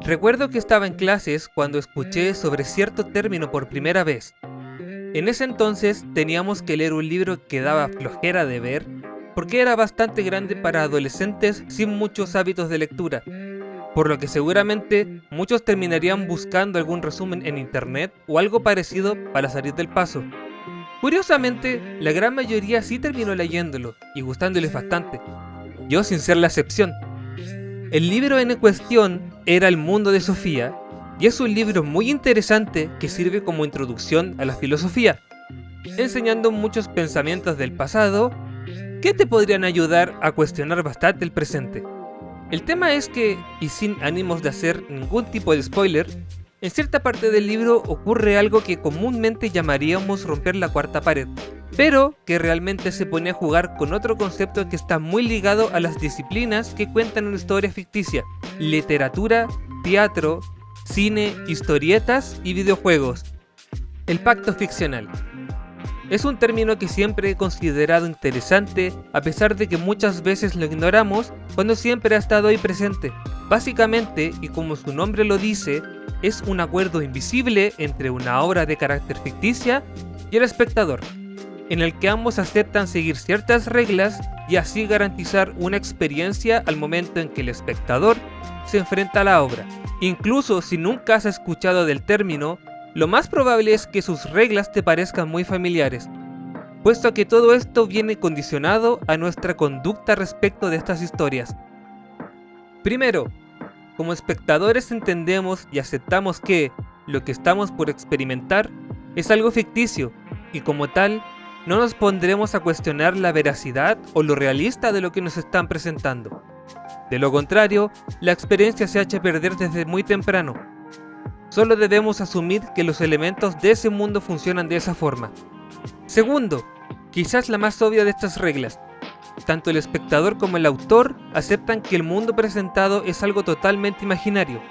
Recuerdo que estaba en clases cuando escuché sobre cierto término por primera vez. En ese entonces teníamos que leer un libro que daba flojera de ver porque era bastante grande para adolescentes sin muchos hábitos de lectura, por lo que seguramente muchos terminarían buscando algún resumen en internet o algo parecido para salir del paso. Curiosamente, la gran mayoría sí terminó leyéndolo y gustándoles bastante, yo sin ser la excepción. El libro en cuestión era El mundo de Sofía, y es un libro muy interesante que sirve como introducción a la filosofía, enseñando muchos pensamientos del pasado que te podrían ayudar a cuestionar bastante el presente. El tema es que, y sin ánimos de hacer ningún tipo de spoiler, en cierta parte del libro ocurre algo que comúnmente llamaríamos romper la cuarta pared, pero que realmente se pone a jugar con otro concepto que está muy ligado a las disciplinas que cuentan una historia ficticia: literatura, teatro, cine, historietas y videojuegos. El pacto ficcional. Es un término que siempre he considerado interesante, a pesar de que muchas veces lo ignoramos cuando siempre ha estado ahí presente. Básicamente, y como su nombre lo dice, es un acuerdo invisible entre una obra de carácter ficticia y el espectador, en el que ambos aceptan seguir ciertas reglas y así garantizar una experiencia al momento en que el espectador se enfrenta a la obra. Incluso si nunca has escuchado del término, lo más probable es que sus reglas te parezcan muy familiares, puesto que todo esto viene condicionado a nuestra conducta respecto de estas historias. Primero, como espectadores entendemos y aceptamos que lo que estamos por experimentar es algo ficticio, y como tal, no nos pondremos a cuestionar la veracidad o lo realista de lo que nos están presentando. De lo contrario, la experiencia se echa a perder desde muy temprano. Solo debemos asumir que los elementos de ese mundo funcionan de esa forma. Segundo, quizás la más obvia de estas reglas. Tanto el espectador como el autor aceptan que el mundo presentado es algo totalmente imaginario,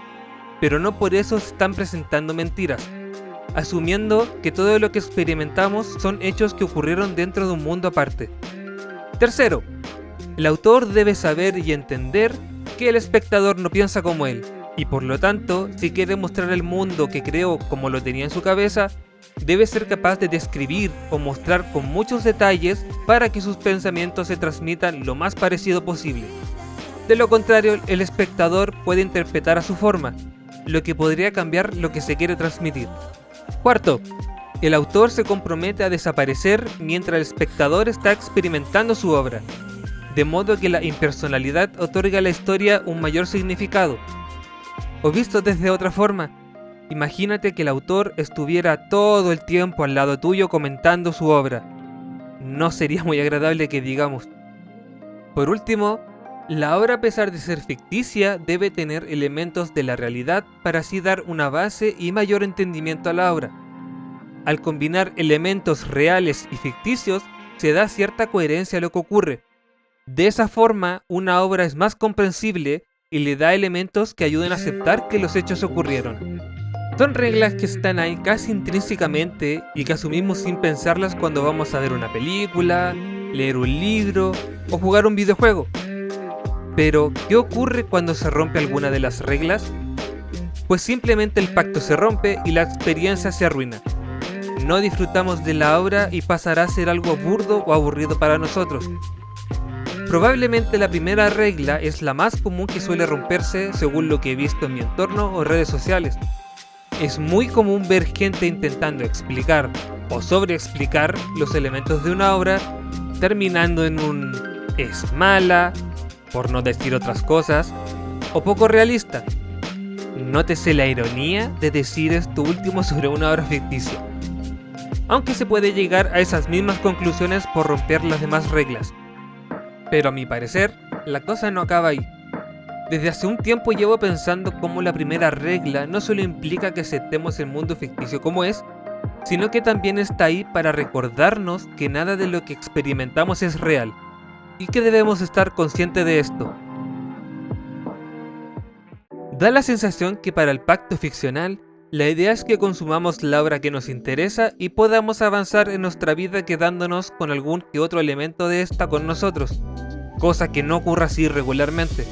pero no por eso se están presentando mentiras, asumiendo que todo lo que experimentamos son hechos que ocurrieron dentro de un mundo aparte. Tercero, el autor debe saber y entender que el espectador no piensa como él, y por lo tanto, si quiere mostrar el mundo que creó como lo tenía en su cabeza, debe ser capaz de describir o mostrar con muchos detalles para que sus pensamientos se transmitan lo más parecido posible. De lo contrario, el espectador puede interpretar a su forma, lo que podría cambiar lo que se quiere transmitir. Cuarto, el autor se compromete a desaparecer mientras el espectador está experimentando su obra, de modo que la impersonalidad otorga a la historia un mayor significado. O visto desde otra forma, imagínate que el autor estuviera todo el tiempo al lado tuyo comentando su obra. No sería muy agradable que digamos. Por último, la obra, a pesar de ser ficticia, debe tener elementos de la realidad para así dar una base y mayor entendimiento a la obra. Al combinar elementos reales y ficticios, se da cierta coherencia a lo que ocurre. De esa forma, una obra es más comprensible y le da elementos que ayuden a aceptar que los hechos ocurrieron. Son reglas que están ahí casi intrínsecamente y que asumimos sin pensarlas cuando vamos a ver una película, leer un libro o jugar un videojuego. Pero, ¿qué ocurre cuando se rompe alguna de las reglas? Pues simplemente el pacto se rompe y la experiencia se arruina. No disfrutamos de la obra y pasará a ser algo burdo o aburrido para nosotros. Probablemente la primera regla es la más común que suele romperse según lo que he visto en mi entorno o redes sociales. Es muy común ver gente intentando explicar o sobreexplicar los elementos de una obra, terminando en un es mala, por no decir otras cosas, o poco realista. Nótese la ironía de decir esto último sobre una obra ficticia. Aunque se puede llegar a esas mismas conclusiones por romper las demás reglas. Pero a mi parecer, la cosa no acaba ahí. Desde hace un tiempo llevo pensando cómo la primera regla no solo implica que aceptemos el mundo ficticio como es, sino que también está ahí para recordarnos que nada de lo que experimentamos es real, y que debemos estar conscientes de esto. Da la sensación que para el pacto ficcional, la idea es que consumamos la obra que nos interesa y podamos avanzar en nuestra vida quedándonos con algún que otro elemento de esta con nosotros, cosa que no ocurre así regularmente.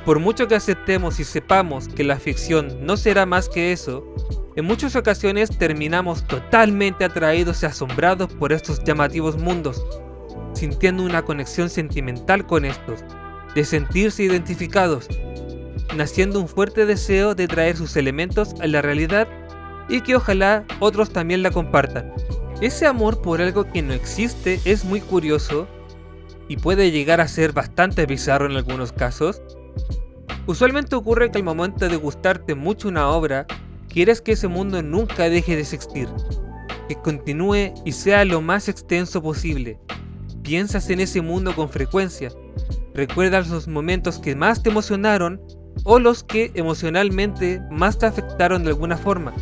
Por mucho que aceptemos y sepamos que la ficción no será más que eso, en muchas ocasiones terminamos totalmente atraídos y asombrados por estos llamativos mundos, sintiendo una conexión sentimental con estos, de sentirse identificados, naciendo un fuerte deseo de traer sus elementos a la realidad y que ojalá otros también la compartan. Ese amor por algo que no existe es muy curioso y puede llegar a ser bastante bizarro en algunos casos. Usualmente ocurre que al momento de gustarte mucho una obra, quieres que ese mundo nunca deje de existir, que continúe y sea lo más extenso posible. Piensas en ese mundo con frecuencia, recuerdas los momentos que más te emocionaron o los que emocionalmente más te afectaron de alguna forma,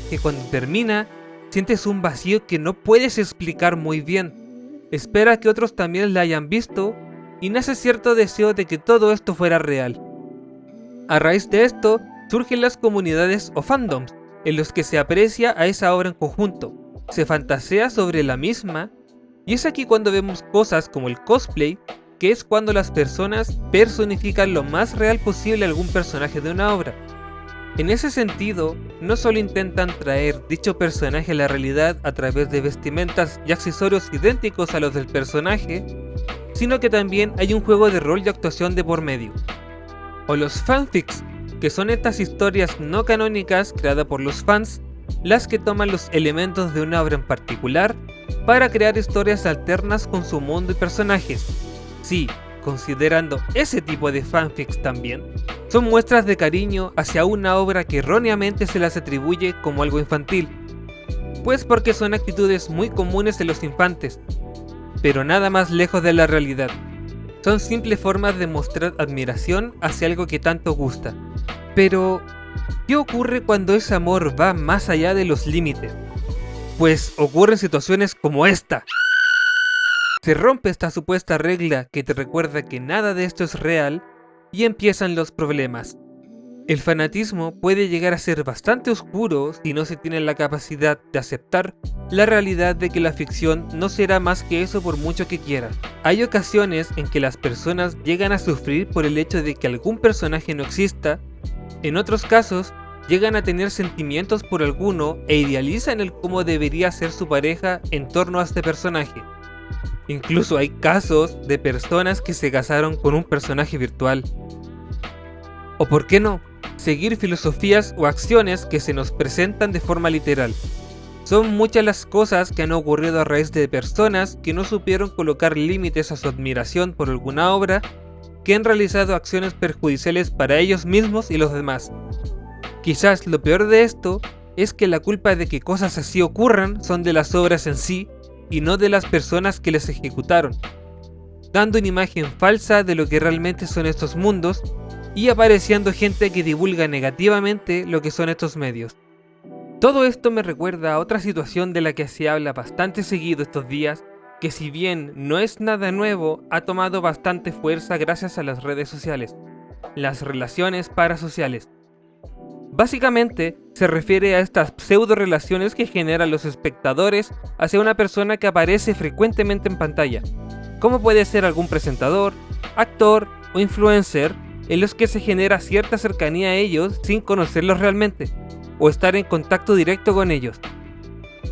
que cuando termina sientes un vacío que no puedes explicar muy bien. Espera que otros también la hayan visto y nace cierto deseo de que todo esto fuera real. A raíz de esto surgen las comunidades o fandoms, en los que se aprecia a esa obra en conjunto, se fantasea sobre la misma, y es aquí cuando vemos cosas como el cosplay, que es cuando las personas personifican lo más real posible algún personaje de una obra. En ese sentido, no solo intentan traer dicho personaje a la realidad a través de vestimentas y accesorios idénticos a los del personaje, sino que también hay un juego de rol y actuación de por medio. O los fanfics, que son estas historias no canónicas creadas por los fans, las que toman los elementos de una obra en particular para crear historias alternas con su mundo y personajes. Sí, considerando ese tipo de fanfics también, son muestras de cariño hacia una obra que erróneamente se las atribuye como algo infantil, pues porque son actitudes muy comunes en los infantes, pero nada más lejos de la realidad. Son simples formas de mostrar admiración hacia algo que tanto gusta. Pero, ¿qué ocurre cuando ese amor va más allá de los límites? Pues ocurren situaciones como esta. Se rompe esta supuesta regla que te recuerda que nada de esto es real y empiezan los problemas. El fanatismo puede llegar a ser bastante oscuro si no se tiene la capacidad de aceptar la realidad de que la ficción no será más que eso por mucho que quieras. Hay ocasiones en que las personas llegan a sufrir por el hecho de que algún personaje no exista, en otros casos llegan a tener sentimientos por alguno e idealizan el cómo debería ser su pareja en torno a este personaje. Incluso hay casos de personas que se casaron con un personaje virtual. O por qué no, seguir filosofías o acciones que se nos presentan de forma literal. Son muchas las cosas que han ocurrido a raíz de personas que no supieron colocar límites a su admiración por alguna obra, que han realizado acciones perjudiciales para ellos mismos y los demás. Quizás lo peor de esto es que la culpa de que cosas así ocurran son de las obras en sí y no de las personas que las ejecutaron, dando una imagen falsa de lo que realmente son estos mundos y apareciendo gente que divulga negativamente lo que son estos medios. Todo esto me recuerda a otra situación de la que se habla bastante seguido estos días, que si bien no es nada nuevo, ha tomado bastante fuerza gracias a las redes sociales, las relaciones parasociales. Básicamente, se refiere a estas pseudo relaciones que generan los espectadores hacia una persona que aparece frecuentemente en pantalla, como puede ser algún presentador, actor o influencer, en los que se genera cierta cercanía a ellos sin conocerlos realmente, o estar en contacto directo con ellos.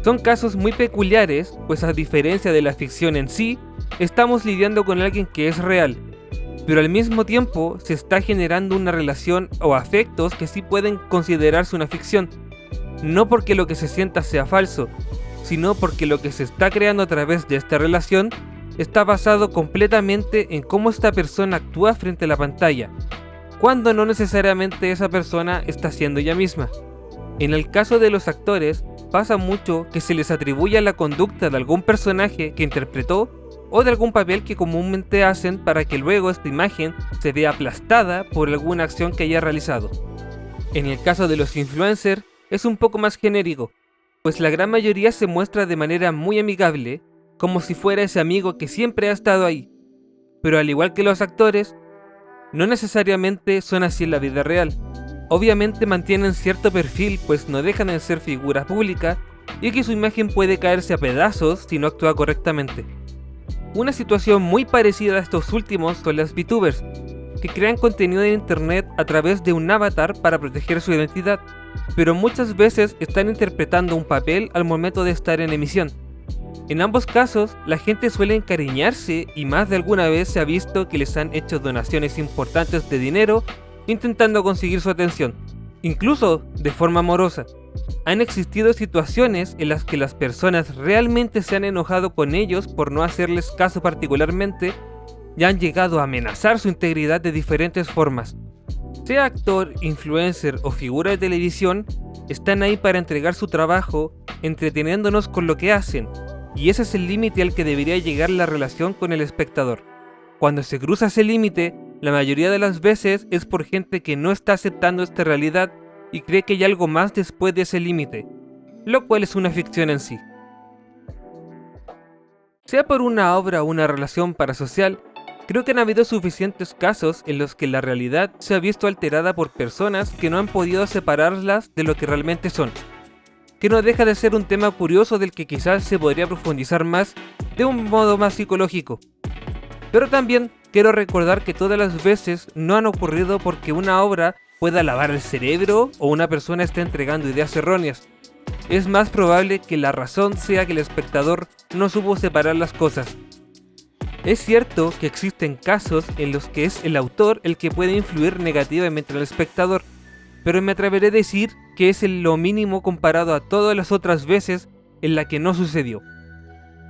Son casos muy peculiares, pues a diferencia de la ficción en sí, estamos lidiando con alguien que es real, pero al mismo tiempo se está generando una relación o afectos que sí pueden considerarse una ficción, no porque lo que se sienta sea falso, sino porque lo que se está creando a través de esta relación está basado completamente en cómo esta persona actúa frente a la pantalla, cuando no necesariamente esa persona está siendo ella misma. En el caso de los actores, pasa mucho que se les atribuye la conducta de algún personaje que interpretó o de algún papel que comúnmente hacen para que luego esta imagen se vea aplastada por alguna acción que haya realizado. En el caso de los influencers es un poco más genérico, pues la gran mayoría se muestra de manera muy amigable, como si fuera ese amigo que siempre ha estado ahí. Pero al igual que los actores, no necesariamente son así en la vida real. Obviamente mantienen cierto perfil, pues no dejan de ser figuras públicas y que su imagen puede caerse a pedazos si no actúa correctamente. Una situación muy parecida a estos últimos son las VTubers, que crean contenido en internet a través de un avatar para proteger su identidad, pero muchas veces están interpretando un papel al momento de estar en emisión. En ambos casos, la gente suele encariñarse y más de alguna vez se ha visto que les han hecho donaciones importantes de dinero intentando conseguir su atención, incluso de forma amorosa. Han existido situaciones en las que las personas realmente se han enojado con ellos por no hacerles caso particularmente y han llegado a amenazar su integridad de diferentes formas. Sea actor, influencer o figura de televisión, están ahí para entregar su trabajo, entreteniéndonos con lo que hacen, y ese es el límite al que debería llegar la relación con el espectador. Cuando se cruza ese límite, la mayoría de las veces es por gente que no está aceptando esta realidad y cree que hay algo más después de ese límite, lo cual es una ficción en sí. Sea por una obra o una relación parasocial, creo que han habido suficientes casos en los que la realidad se ha visto alterada por personas que no han podido separarlas de lo que realmente son, que no deja de ser un tema curioso del que quizás se podría profundizar más de un modo más psicológico. Pero también quiero recordar que todas las veces no han ocurrido porque una obra pueda lavar el cerebro o una persona esté entregando ideas erróneas. Es más probable que la razón sea que el espectador no supo separar las cosas. Es cierto que existen casos en los que es el autor el que puede influir negativamente en el espectador, pero me atreveré a decir que es lo mínimo comparado a todas las otras veces en la que no sucedió.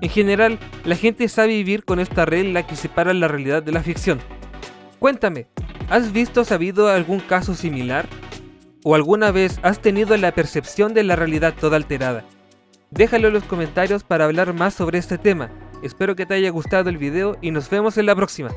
En general, la gente sabe vivir con esta regla que separa la realidad de la ficción. Cuéntame, ¿has visto o sabido algún caso similar? ¿O alguna vez has tenido la percepción de la realidad toda alterada? Déjalo en los comentarios para hablar más sobre este tema. Espero que te haya gustado el video y nos vemos en la próxima.